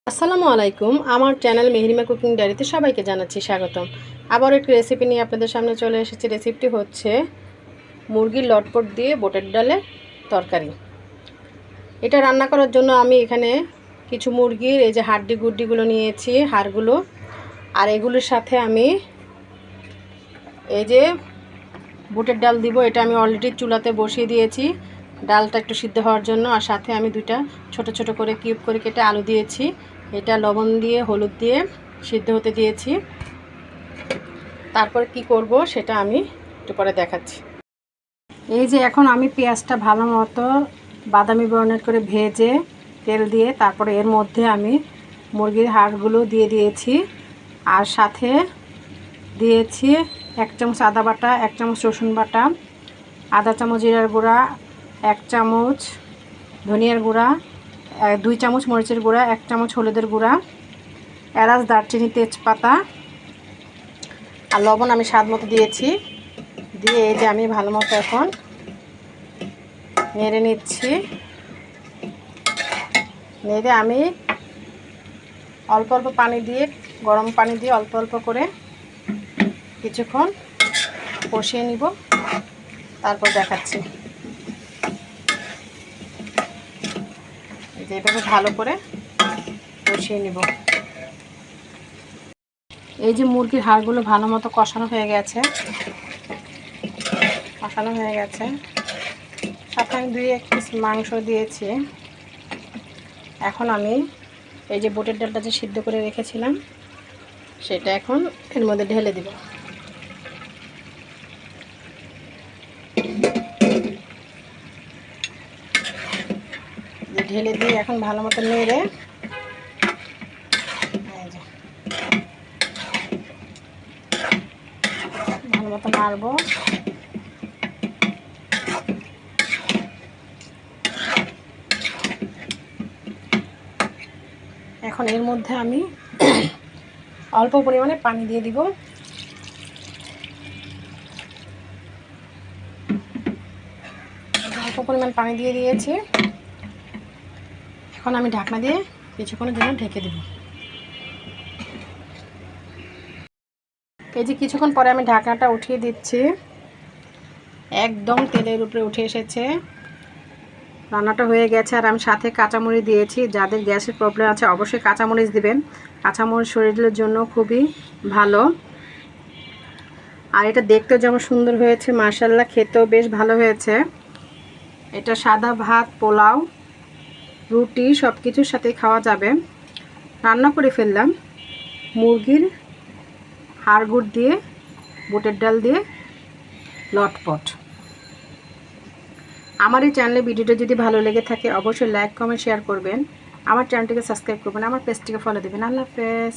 আসসালামু আলাইকুম। আমার চ্যানেল মেহরিমা কুকিং ডায়েরিতে সবাইকে জানাচ্ছি স্বাগতম। আবার একটি রেসিপি নিয়ে আপনাদের সামনে চলে এসেছি। রেসিপিটি হচ্ছে মুরগির লটপট দিয়ে বুটের ডালের তরকারি। এটা রান্না করার জন্য আমি এখানে কিছু মুরগির এই যে হাড্ডি গুড্ডিগুলো নিয়েছি, হাড়গুলো, আর এগুলোর সাথে আমি এই যে বুটের ডাল দিব। এটা আমি অলরেডি চুলাতে বসিয়ে দিয়েছি ডালটা একটু সিদ্ধ হওয়ার জন্য। আর সাথে আমি দুইটা ছোট ছোট করে কিউব করে কেটে আলু দিয়েছি। এটা লবণ দিয়ে হলুদ দিয়ে সিদ্ধ হতে দিয়েছি। তারপর কি করব সেটা আমি একটু পরে দেখাচ্ছি। এই যে এখন আমি পেঁয়াজটা ভালো মতো বাদামি বর্ণের করে ভেজে তেল দিয়ে তারপরে এর মধ্যে আমি মুরগির হাড়গুলো দিয়ে দিয়েছি। আর সাথে দিয়েছি 1 চামচ আদা বাটা, 1 চামচ রসুন বাটা, আধা চামচ জিরার গুঁড়া, 1 চামচ ধনিয়ার গুঁড়া, 2 চামচ মরিচের গুঁড়া, 1 চামচ হলুদের গুঁড়া, এলাচ, দারচিনি, তেজপাতা আর লবণ আমি স্বাদ মতো দিয়েছি। দিয়ে এই যে আমি ভালো মতো এখন নেড়ে নিচ্ছি। নেড়ে আমি অল্প অল্প পানি দিয়ে, গরম পানি দিয়ে অল্প অল্প করে কিছুক্ষণ কষিয়ে নিব, তারপর দেখাচ্ছি। এইভাবে ভালো করে কষিয়ে নিব। এই যে মুরগির হাড়গুলো ভালো মতো কষানো হয়ে গেছে, সাথে আমি 2-1 পিস মাংস দিয়েছি। এখন আমি এই যে বুটের ডালটা যে সিদ্ধ করে রেখেছিলাম সেটা এখন এর মধ্যে ঢেলে দিব। ঢেলে দিয়ে এখন ভালো মতো নেড়ে ভালো মতো নাড়বো। এখন এর মধ্যে আমি অল্প পরিমাণে পানি দিয়ে দিব। অল্প পরিমাণ পানি দিয়ে দিয়েছি। এখন আমি ঢাকনা দিয়ে কিছুক্ষণের জন্য ঢেকে দেব। এই যে কিছুক্ষণ পরে আমি ঢাকনাটা উঠিয়ে দিচ্ছি। একদম তেলের উপরে উঠে এসেছে, রান্নাটা হয়ে গেছে। আর আমি সাথে কাঁচামরিচ দিয়েছি। যাদের গ্যাসের প্রবলেম আছে অবশ্যই কাঁচামরিচ দিবেন। কাঁচামরিচ শরীরের জন্য খুবই ভালো। আর এটা দেখতেও যেমন সুন্দর হয়েছে, মাশাআল্লাহ খেতেও বেশ ভালো হয়েছে। এটা সাদা ভাত, পোলাও, রুটি সব কিছুর সাথেই খাওয়া যাবে। রান্না করে ফেললাম মুরগির হাড়গুড় দিয়ে বুটের ডাল দিয়ে লটপট। আমার এই চ্যানেলে ভিডিওটা যদি ভালো লেগে থাকে অবশ্যই লাইক, কমেন্ট, শেয়ার করবেন। আমার চ্যানেলটিকে সাবস্ক্রাইব করবেন, আমার পেজটিকে ফলো দেবেন। আল্লাহ হাফেজ।